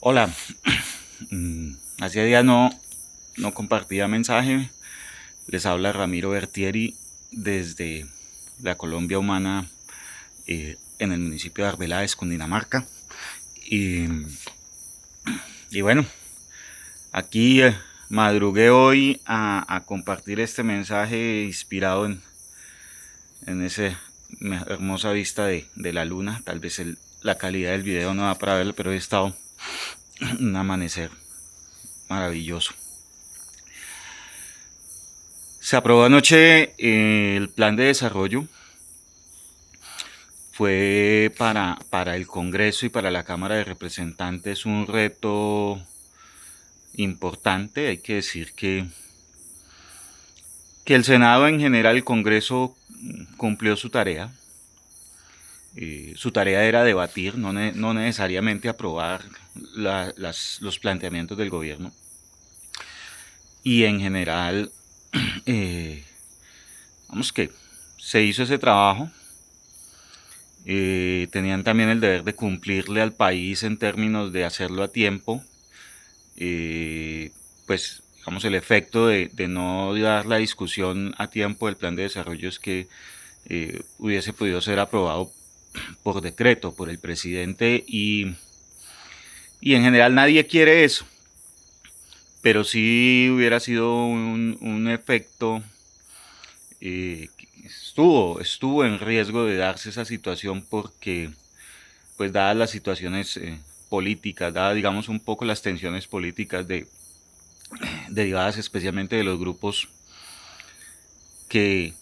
Hola, hace días no compartía mensaje. Les habla Ramiro Bertieri desde la Colombia Humana en el municipio de Arbeláez, Cundinamarca. Y, y bueno, aquí madrugué hoy a compartir este mensaje inspirado en esa hermosa vista de la luna. Tal vez la calidad del video no da para verlo, pero he estado un amanecer maravilloso. Se aprobó anoche el plan de desarrollo. Fue para el Congreso y para la Cámara de Representantes un reto importante. Hay que decir que el Senado en general, el Congreso cumplió su tarea. Su tarea era debatir, no necesariamente aprobar los planteamientos del gobierno. Y en general, eh, vamos que se hizo ese trabajo. Tenían también el deber de cumplirle al país en términos de hacerlo a tiempo. Eh, pues, digamos, el efecto de no dar la discusión a tiempo del plan de desarrollo es que hubiese podido ser aprobado por decreto, por el presidente, y en general nadie quiere eso, pero sí hubiera sido un efecto. Estuvo en riesgo de darse esa situación porque, pues dadas las situaciones políticas, dadas digamos un poco las tensiones políticas derivadas especialmente de los grupos que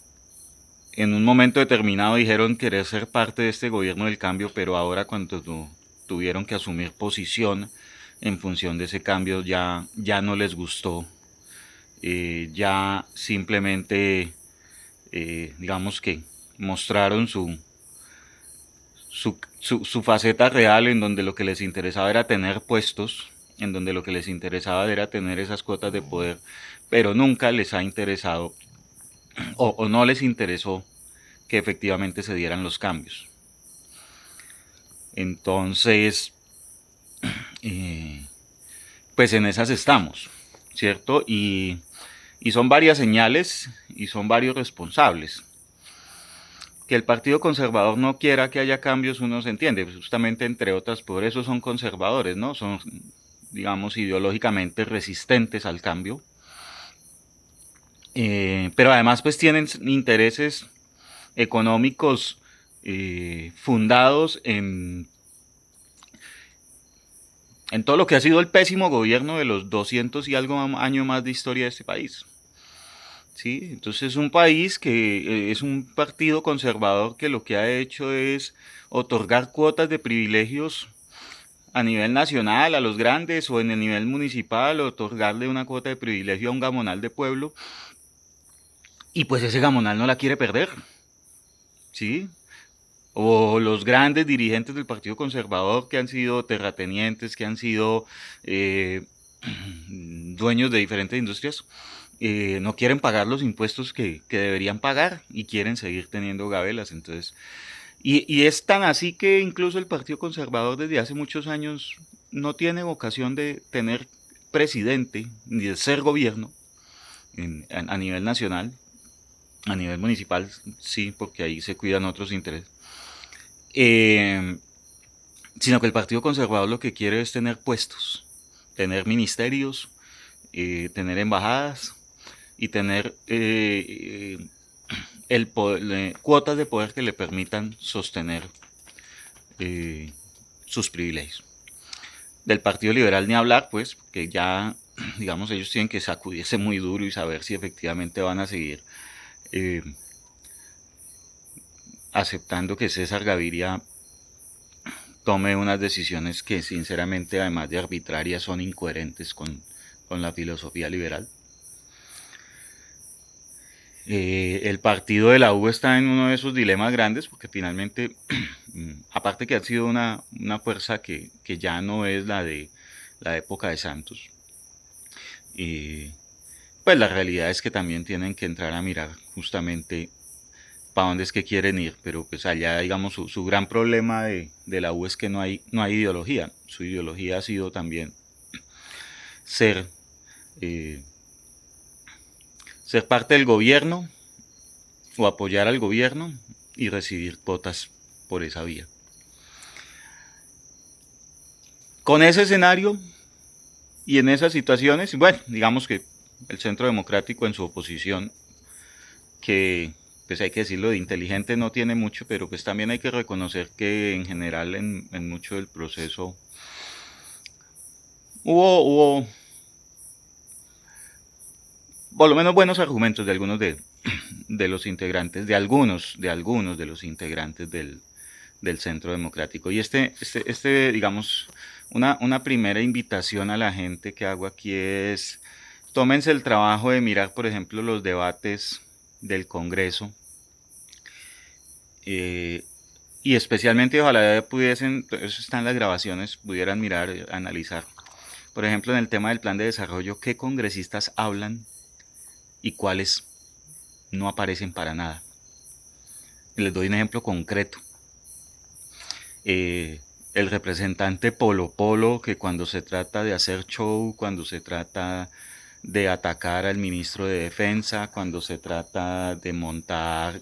en un momento determinado dijeron querer ser parte de este gobierno del cambio, pero ahora cuando tuvieron que asumir posición en función de ese cambio ya no les gustó. Ya simplemente, digamos que mostraron su faceta real, en donde lo que les interesaba era tener puestos, en donde lo que les interesaba era tener esas cuotas de poder, pero nunca les ha interesado o no les interesó que efectivamente se dieran los cambios. Entonces, eh, pues en esas estamos, ¿cierto? Y son varias señales y son varios responsables. Que el Partido Conservador no quiera que haya cambios, uno se entiende, pues justamente entre otras, por eso son conservadores, ¿no? Son, digamos, ideológicamente resistentes al cambio. Pero además, pues tienen intereses económicos fundados en todo lo que ha sido el pésimo gobierno de los 200 y algo años más de historia de este país. ¿Sí? Entonces es un país que es un partido conservador que lo que ha hecho es otorgar cuotas de privilegios a nivel nacional a los grandes o en el nivel municipal, otorgarle una cuota de privilegio a un gamonal de pueblo, y pues ese gamonal no la quiere perder, ¿sí? O los grandes dirigentes del Partido Conservador que han sido terratenientes, que han sido eh, dueños de diferentes industrias, no quieren pagar los impuestos que deberían pagar y quieren seguir teniendo gabelas. Entonces, y es tan así que incluso el Partido Conservador desde hace muchos años no tiene vocación de tener presidente ni de ser gobierno a nivel nacional. A nivel municipal sí, porque ahí se cuidan otros intereses. Eh, Sino que el Partido Conservador lo que quiere es tener puestos, tener ministerios, tener embajadas y tener cuotas de poder que le permitan sostener eh, sus privilegios. Del Partido Liberal ni hablar, pues, que ya, digamos, ellos tienen que sacudirse muy duro y saber si efectivamente van a seguir eh, aceptando que César Gaviria tome unas decisiones que sinceramente, además de arbitrarias, son incoherentes con la filosofía liberal. El partido de la U está en uno de esos dilemas grandes porque finalmente, aparte que ha sido una fuerza que ya no es la de la época de Santos, pues la realidad es que también tienen que entrar a mirar justamente para dónde es que quieren ir, pero pues allá, digamos, su gran problema de la U es que no hay ideología. Su ideología ha sido también ser, eh, ser parte del gobierno o apoyar al gobierno y recibir cuotas por esa vía. Con ese escenario y en esas situaciones, bueno, digamos que el Centro Democrático en su oposición, que pues hay que decirlo, de inteligente no tiene mucho, pero pues también hay que reconocer que en general en mucho del proceso hubo por lo menos buenos argumentos de algunos de los integrantes, de algunos de los integrantes del Centro Democrático. Y digamos, una primera invitación a la gente que hago aquí es, tómense el trabajo de mirar, por ejemplo, los debates del Congreso, eh, y especialmente ojalá pudiesen, eso está en las grabaciones, pudieran mirar, analizar, por ejemplo, en el tema del plan de desarrollo, qué congresistas hablan y cuáles no aparecen para nada. Les doy un ejemplo concreto. El representante Polo Polo, que cuando se trata de hacer show, cuando se trata de atacar al ministro de Defensa, cuando se trata de montar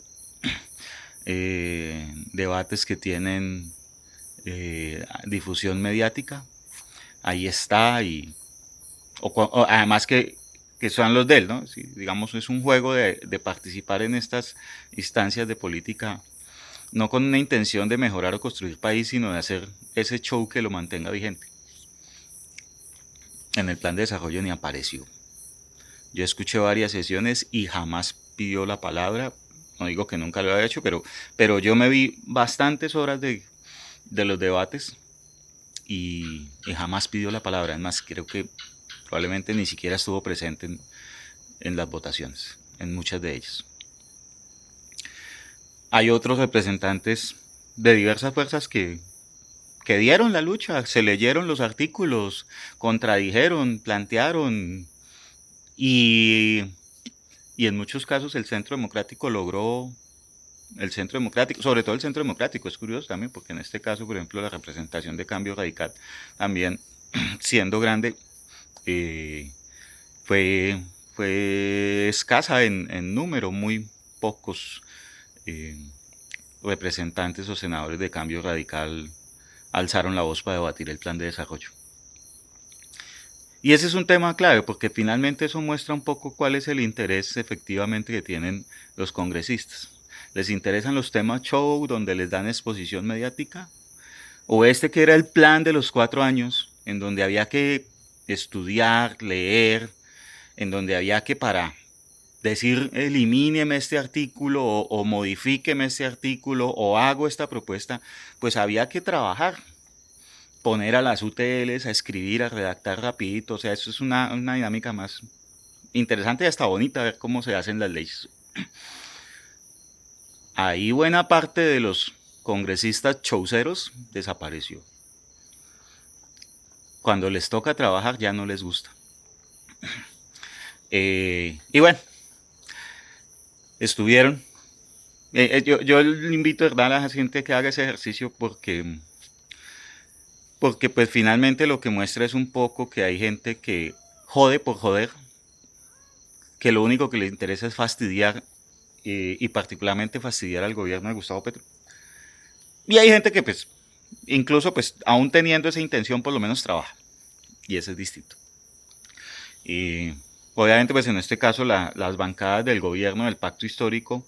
debates que tienen difusión mediática, ahí está, además que son los de él, ¿no? Sí, digamos, es un juego de participar en estas instancias de política, no con una intención de mejorar o construir país, sino de hacer ese show que lo mantenga vigente. En el plan de desarrollo ni apareció. Yo escuché varias sesiones y jamás pidió la palabra. No digo que nunca lo haya hecho, pero yo me vi bastantes horas de los debates y jamás pidió la palabra. Además, creo que probablemente ni siquiera estuvo presente en las votaciones, en muchas de ellas. Hay otros representantes de diversas fuerzas que dieron la lucha, se leyeron los artículos, contradijeron, plantearon y en muchos casos el Centro Democrático logró, sobre todo el Centro Democrático, es curioso también, porque en este caso, por ejemplo, la representación de Cambio Radical, también siendo grande, fue, fue escasa en número, muy pocos representantes o senadores de Cambio Radical alzaron la voz para debatir el plan de desarrollo. Y ese es un tema clave porque finalmente eso muestra un poco cuál es el interés efectivamente que tienen los congresistas. ¿Les interesan los temas show donde les dan exposición mediática? ¿O este que era el plan de los 4 años en donde había que estudiar, leer, en donde había que para decir elimíneme este artículo o modifíqueme este artículo o hago esta propuesta, pues había que trabajar, poner a las UTLs a escribir, a redactar rapidito, o sea, eso es una dinámica más interesante y hasta bonita ver cómo se hacen las leyes. Ahí buena parte de los congresistas chauceros desapareció. Cuando les toca trabajar ya no les gusta. Y bueno, estuvieron. Yo le invito, ¿verdad?, a la gente que haga ese ejercicio porque pues finalmente lo que muestra es un poco que hay gente que jode por joder, que lo único que le interesa es fastidiar y particularmente fastidiar al gobierno de Gustavo Petro. Y hay gente que pues incluso pues aún teniendo esa intención por lo menos trabaja y eso es distinto. Y obviamente pues en este caso las bancadas del gobierno del pacto histórico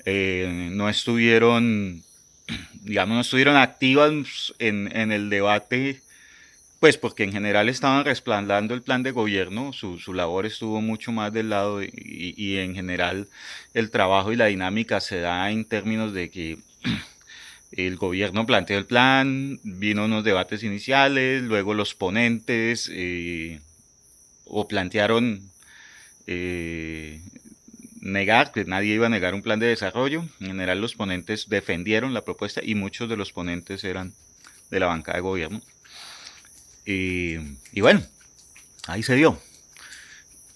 no estuvieron, digamos, no estuvieron activas en el debate, pues porque en general estaban respaldando el plan de gobierno, su labor estuvo mucho más del lado y en general el trabajo y la dinámica se da en términos de que el gobierno planteó el plan, vino unos debates iniciales, luego los ponentes o plantearon negar, que nadie iba a negar un plan de desarrollo. En general los ponentes defendieron la propuesta y muchos de los ponentes eran de la bancada de gobierno. Y bueno, ahí se dio.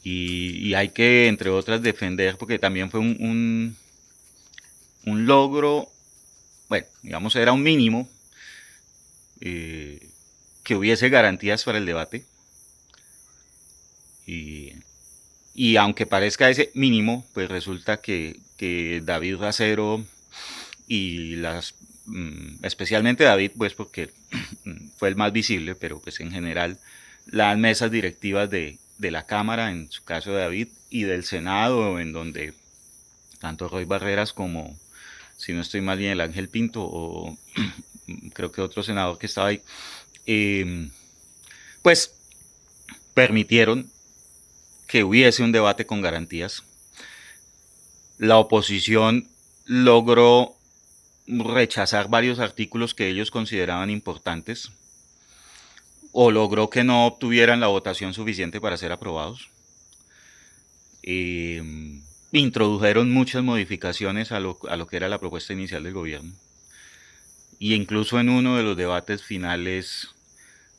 Y hay que, entre otras, defender, porque también fue un logro, bueno, digamos, era un mínimo que hubiese garantías para el debate. Y, y aunque parezca ese mínimo, pues resulta que David Racero y especialmente David, pues porque fue el más visible, pero pues en general las mesas directivas de la Cámara, en su caso de David, y del Senado, en donde tanto Roy Barreras como, si no estoy mal, bien el Ángel Pinto, o creo que otro senador que estaba ahí, eh, pues permitieron que hubiese un debate con garantías. La oposición logró rechazar varios artículos que ellos consideraban importantes o logró que no obtuvieran la votación suficiente para ser aprobados. Introdujeron muchas modificaciones a lo que era la propuesta inicial del gobierno. Y incluso en uno de los debates finales,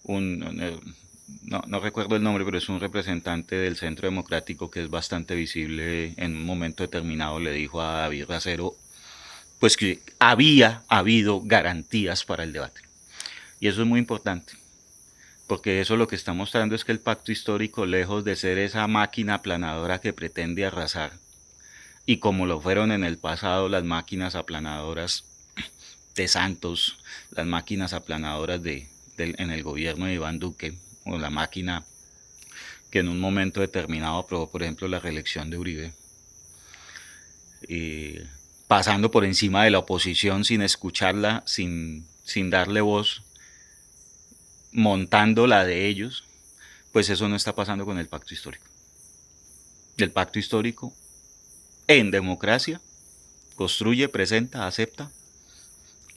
no recuerdo el nombre, pero es un representante del Centro Democrático que es bastante visible, en un momento determinado le dijo a David Racero pues que había habido garantías para el debate. Y eso es muy importante, porque eso lo que está mostrando es que el pacto histórico, lejos de ser esa máquina aplanadora que pretende arrasar, y como lo fueron en el pasado las máquinas aplanadoras de Santos, las máquinas aplanadoras en el gobierno de Iván Duque, o la máquina que en un momento determinado aprobó, por ejemplo, la reelección de Uribe, pasando por encima de la oposición sin escucharla, sin darle voz, montando la de ellos, pues eso no está pasando con el pacto histórico. El pacto histórico, en democracia, construye, presenta, acepta.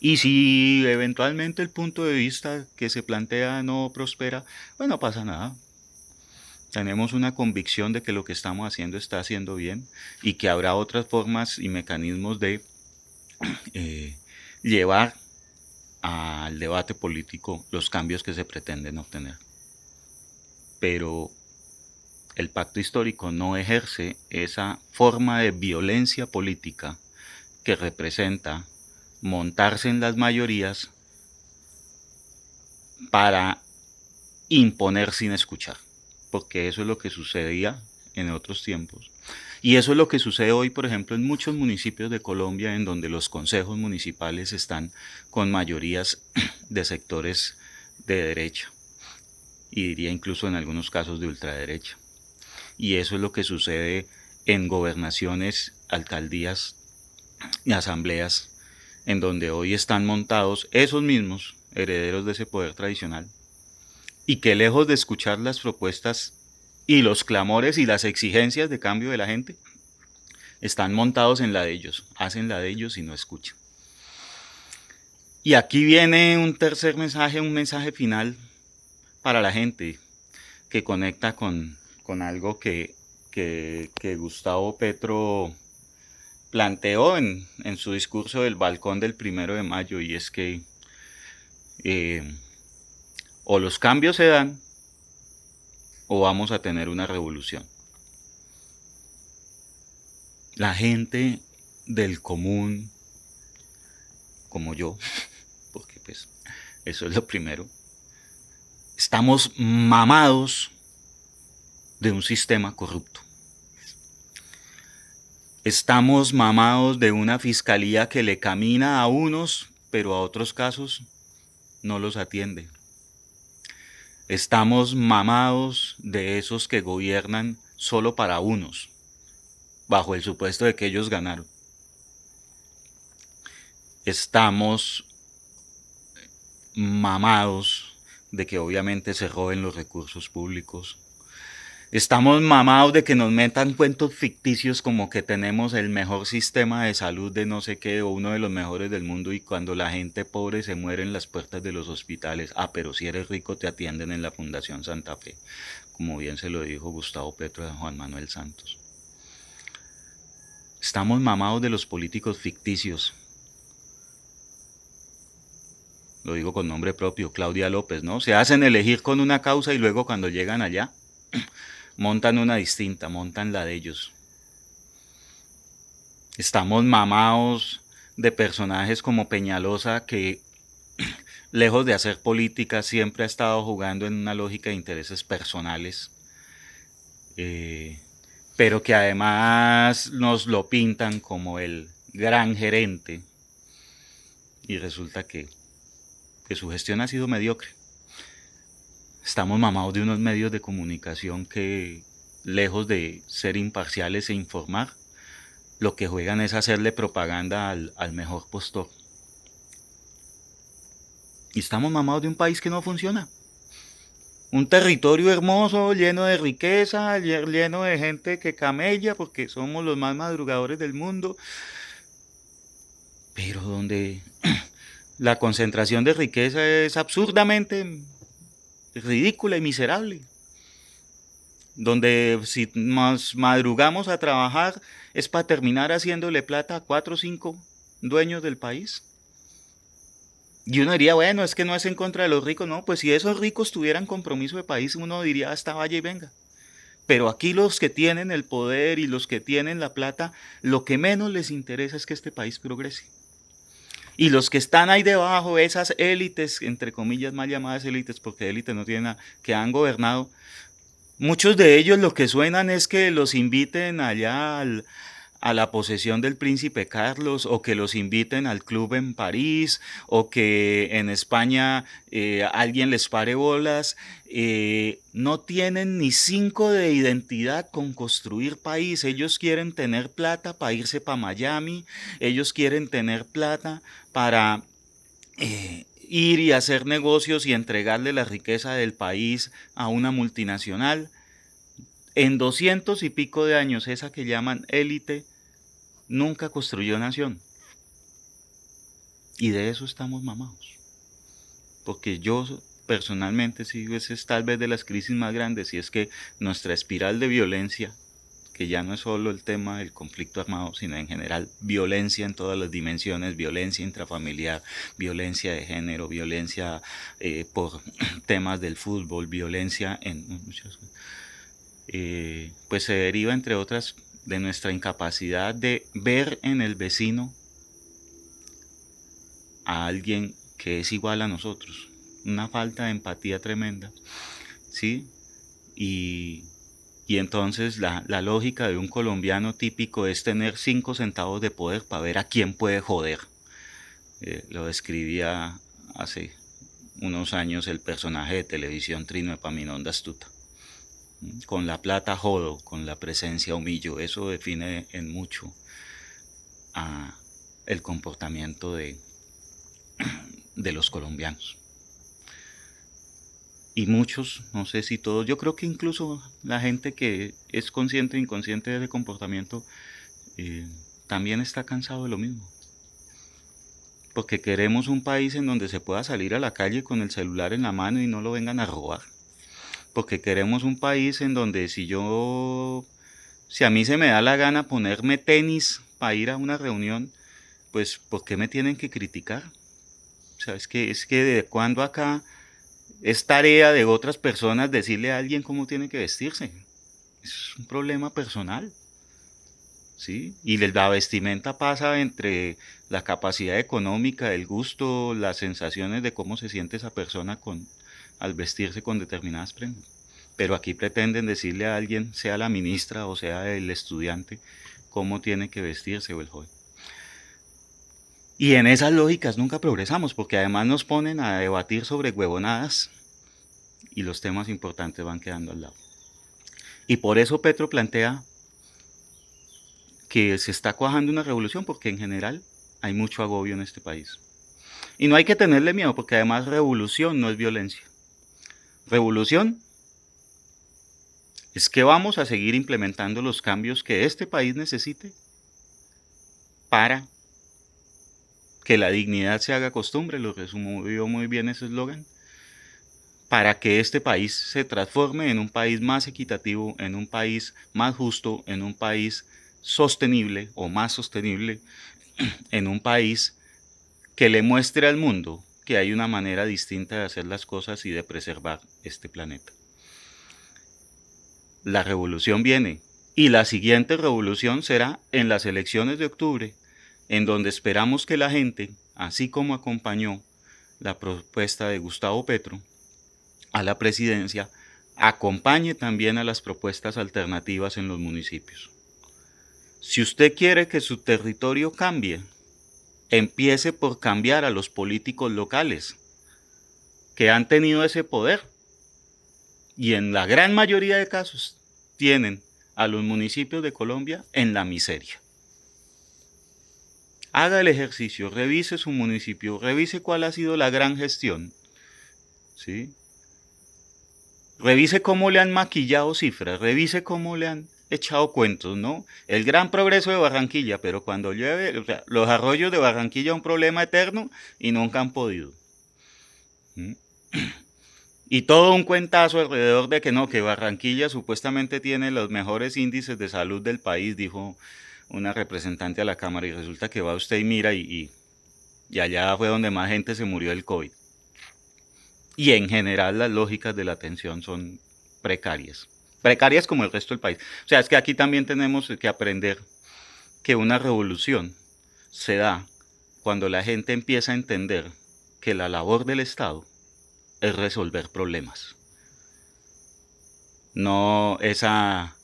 Y si eventualmente el punto de vista que se plantea no prospera, bueno, no pasa nada. Tenemos una convicción de que lo que estamos haciendo está haciendo bien y que habrá otras formas y mecanismos de llevar al debate político los cambios que se pretenden obtener. Pero el pacto histórico no ejerce esa forma de violencia política que representa montarse en las mayorías para imponer sin escuchar, porque eso es lo que sucedía en otros tiempos. Y eso es lo que sucede hoy, por ejemplo, en muchos municipios de Colombia, en donde los consejos municipales están con mayorías de sectores de derecha, y diría incluso en algunos casos de ultraderecha. Y eso es lo que sucede en gobernaciones, alcaldías y asambleas, en donde hoy están montados esos mismos herederos de ese poder tradicional, y que lejos de escuchar las propuestas y los clamores y las exigencias de cambio de la gente, están montados en la de ellos, hacen la de ellos y no escuchan. Y aquí viene un tercer mensaje, un mensaje final para la gente que conecta con algo que Gustavo Petro planteó en su discurso del balcón del 1 de mayo, y es que o los cambios se dan o vamos a tener una revolución. La gente del común, como yo, porque pues eso es lo primero, estamos mamados de un sistema corrupto. Estamos mamados de una fiscalía que le camina a unos, pero a otros casos no los atiende. Estamos mamados de esos que gobiernan solo para unos, bajo el supuesto de que ellos ganaron. Estamos mamados de que obviamente se roben los recursos públicos. Estamos mamados de que nos metan cuentos ficticios como que tenemos el mejor sistema de salud de no sé qué o uno de los mejores del mundo, y cuando la gente pobre se muere en las puertas de los hospitales, pero si eres rico te atienden en la Fundación Santa Fe, como bien se lo dijo Gustavo Petro a Juan Manuel Santos. Estamos mamados de los políticos ficticios. Lo digo con nombre propio, Claudia López, ¿no? Se hacen elegir con una causa y luego cuando llegan allá montan una distinta, montan la de ellos. Estamos mamados de personajes como Peñalosa, que lejos de hacer política siempre ha estado jugando en una lógica de intereses personales, eh, pero que además nos lo pintan como el gran gerente y resulta que su gestión ha sido mediocre. Estamos mamados de unos medios de comunicación que, lejos de ser imparciales e informar, lo que juegan es hacerle propaganda al mejor postor. Y estamos mamados de un país que no funciona. Un territorio hermoso, lleno de riqueza, lleno de gente que camella, porque somos los más madrugadores del mundo, pero donde la concentración de riqueza es absurdamente ridícula y miserable. Donde si nos madrugamos a trabajar es para terminar haciéndole plata a 4 o 5 dueños del país. Y uno diría, bueno, es que no es en contra de los ricos, no, pues si esos ricos tuvieran compromiso de país, uno diría, hasta vaya y venga. Pero aquí los que tienen el poder y los que tienen la plata, lo que menos les interesa es que este país progrese. Y los que están ahí debajo, esas élites, entre comillas mal llamadas élites, porque élites no tienen nada, que han gobernado, muchos de ellos lo que suenan es que los inviten allá a la posesión del príncipe Carlos, o que los inviten al club en París, o que en España alguien les pare bolas. No tienen ni 5 de identidad con construir país. Ellos quieren tener plata para irse para Miami, ellos quieren tener plata para ir y hacer negocios y entregarle la riqueza del país a una multinacional. En 200 y pico de años, esa que llaman élite nunca construyó nación. Y de eso estamos mamados. Porque yo personalmente sí, esa es tal vez de las crisis más grandes, y es que nuestra espiral de violencia, que ya no es solo el tema del conflicto armado, sino en general violencia en todas las dimensiones, violencia intrafamiliar, violencia de género, violencia por temas del fútbol, violencia en muchas cosas. Pues se deriva, entre otras, de nuestra incapacidad de ver en el vecino a alguien que es igual a nosotros. Una falta de empatía tremenda, ¿sí? Y entonces la lógica de un colombiano típico es tener 5 centavos de poder para ver a quién puede joder. Lo describía hace unos años el personaje de televisión Trino Epaminondas Astuta. Con la plata jodo, con la presencia humillo. Eso define en mucho el comportamiento de los colombianos. Y muchos, no sé si todos, yo creo que incluso la gente que es consciente o inconsciente de ese comportamiento también está cansado de lo mismo. Porque queremos un país en donde se pueda salir a la calle con el celular en la mano y no lo vengan a robar. Porque queremos un país en donde si a mí se me da la gana ponerme tenis para ir a una reunión, pues ¿por qué me tienen que criticar? O sea, es que de cuando acá es tarea de otras personas decirle a alguien cómo tiene que vestirse. Es un problema personal, ¿sí? Y la vestimenta pasa entre la capacidad económica, el gusto, las sensaciones de cómo se siente esa persona al vestirse con determinadas prendas. Pero aquí pretenden decirle a alguien, sea la ministra o sea el estudiante, cómo tiene que vestirse o el joven. Y en esas lógicas nunca progresamos, porque además nos ponen a debatir sobre huevonadas y los temas importantes van quedando al lado. Y por eso Petro plantea que se está cuajando una revolución, porque en general hay mucho agobio en este país. Y no hay que tenerle miedo, porque además revolución no es violencia. Revolución es que vamos a seguir implementando los cambios que este país necesite para que la dignidad se haga costumbre, lo resumió muy bien ese eslogan, para que este país se transforme en un país más equitativo, en un país más justo, en un país sostenible o más sostenible, en un país que le muestre al mundo que hay una manera distinta de hacer las cosas y de preservar este planeta. La revolución viene, y la siguiente revolución será en las elecciones de octubre, en donde esperamos que la gente, así como acompañó la propuesta de Gustavo Petro a la presidencia, acompañe también a las propuestas alternativas en los municipios. Si usted quiere que su territorio cambie, empiece por cambiar a los políticos locales que han tenido ese poder y en la gran mayoría de casos tienen a los municipios de Colombia en la miseria. Haga el ejercicio, revise su municipio, revise cuál ha sido la gran gestión, ¿sí? Revise cómo le han maquillado cifras, revise cómo le han echado cuentos, ¿no? El gran progreso de Barranquilla, pero cuando llueve, o sea, los arroyos de Barranquilla un problema eterno y nunca han podido. ¿Mm? Y todo un cuentazo alrededor de que no, que Barranquilla supuestamente tiene los mejores índices de salud del país, dijo una representante a la Cámara, y resulta que va usted y mira y allá fue donde más gente se murió del COVID. Y en general las lógicas de la atención son precarias. Precarias como el resto del país. O sea, es que aquí también tenemos que aprender que una revolución se da cuando la gente empieza a entender que la labor del Estado es resolver problemas. No esa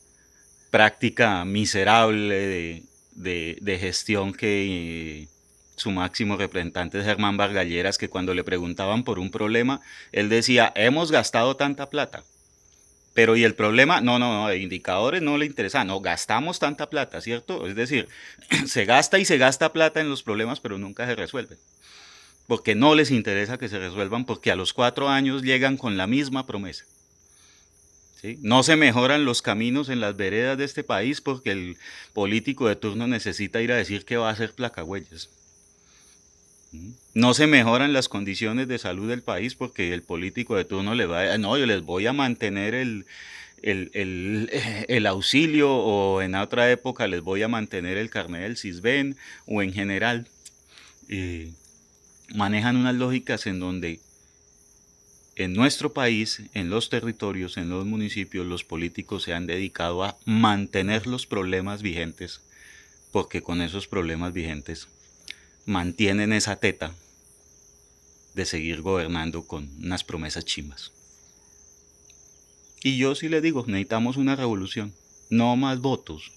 práctica miserable de gestión que su máximo representante es Germán Vargalleras, que cuando le preguntaban por un problema, él decía, hemos gastado tanta plata. Pero ¿y el problema? No, de indicadores no le interesa, no, gastamos tanta plata, ¿cierto? Es decir, se gasta y se gasta plata en los problemas, pero nunca se resuelven. Porque no les interesa que se resuelvan, porque a los 4 años llegan con la misma promesa. ¿Sí? No se mejoran los caminos en las veredas de este país porque el político de turno necesita ir a decir que va a hacer placahuellas. No se mejoran las condiciones de salud del país porque el político de turno le va a decir, no, yo les voy a mantener el auxilio, o en otra época les voy a mantener el carnet del Sisbén, o en general manejan unas lógicas en donde en nuestro país, en los territorios, en los municipios, los políticos se han dedicado a mantener los problemas vigentes, porque con esos problemas vigentes mantienen esa teta de seguir gobernando con unas promesas chimbas. Y yo sí le digo, necesitamos una revolución, no más votos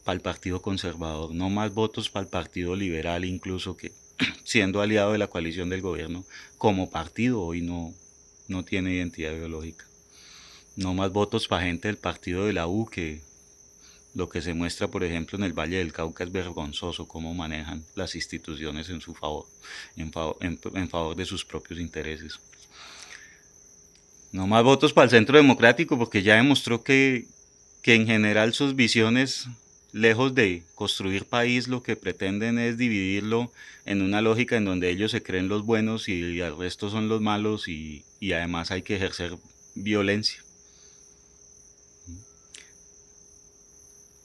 para el Partido Conservador, no más votos para el Partido Liberal, incluso que siendo aliado de la coalición del gobierno, como partido hoy no tiene identidad ideológica. No más votos para gente del partido de la U, que lo que se muestra, por ejemplo, en el Valle del Cauca es vergonzoso cómo manejan las instituciones en su favor, en favor de sus propios intereses. No más votos para el Centro Democrático, porque ya demostró que en general sus visiones, lejos de construir país, lo que pretenden es dividirlo en una lógica en donde ellos se creen los buenos y el resto son los malos, y además hay que ejercer violencia.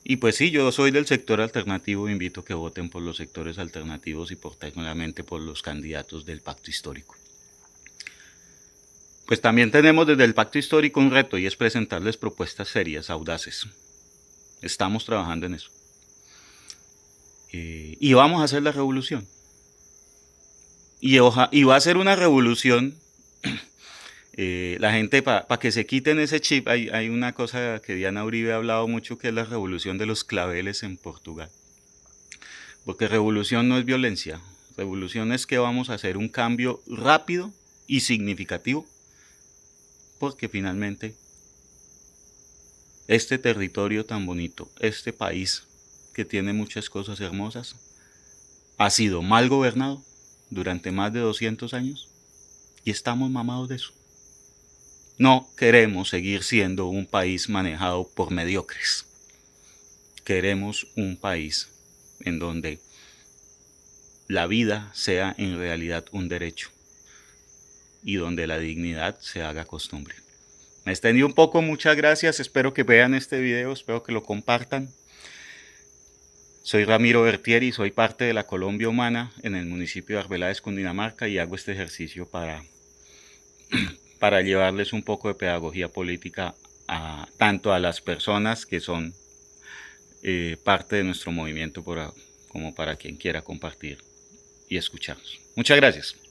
Y pues sí, yo soy del sector alternativo, invito a que voten por los sectores alternativos y particularmente por los candidatos del pacto histórico. Pues también tenemos desde el pacto histórico un reto, y es presentarles propuestas serias, audaces. Estamos trabajando en eso. Y vamos a hacer la revolución. Y va a ser una revolución. La gente, para que se quiten ese chip, hay una cosa que Diana Uribe ha hablado mucho, que es la revolución de los claveles en Portugal. Porque revolución no es violencia. Revolución es que vamos a hacer un cambio rápido y significativo, porque finalmente este territorio tan bonito, este país que tiene muchas cosas hermosas, ha sido mal gobernado durante más de 200 años y estamos mamados de eso. No queremos seguir siendo un país manejado por mediocres. Queremos un país en donde la vida sea en realidad un derecho y donde la dignidad se haga costumbre. Me extendí un poco, muchas gracias, espero que vean este video, espero que lo compartan. Soy Ramiro Bertieri, soy parte de la Colombia Humana en el municipio de Arbeláez, Cundinamarca, y hago este ejercicio para llevarles un poco de pedagogía política tanto a las personas que son parte de nuestro movimiento como para quien quiera compartir y escucharnos. Muchas gracias.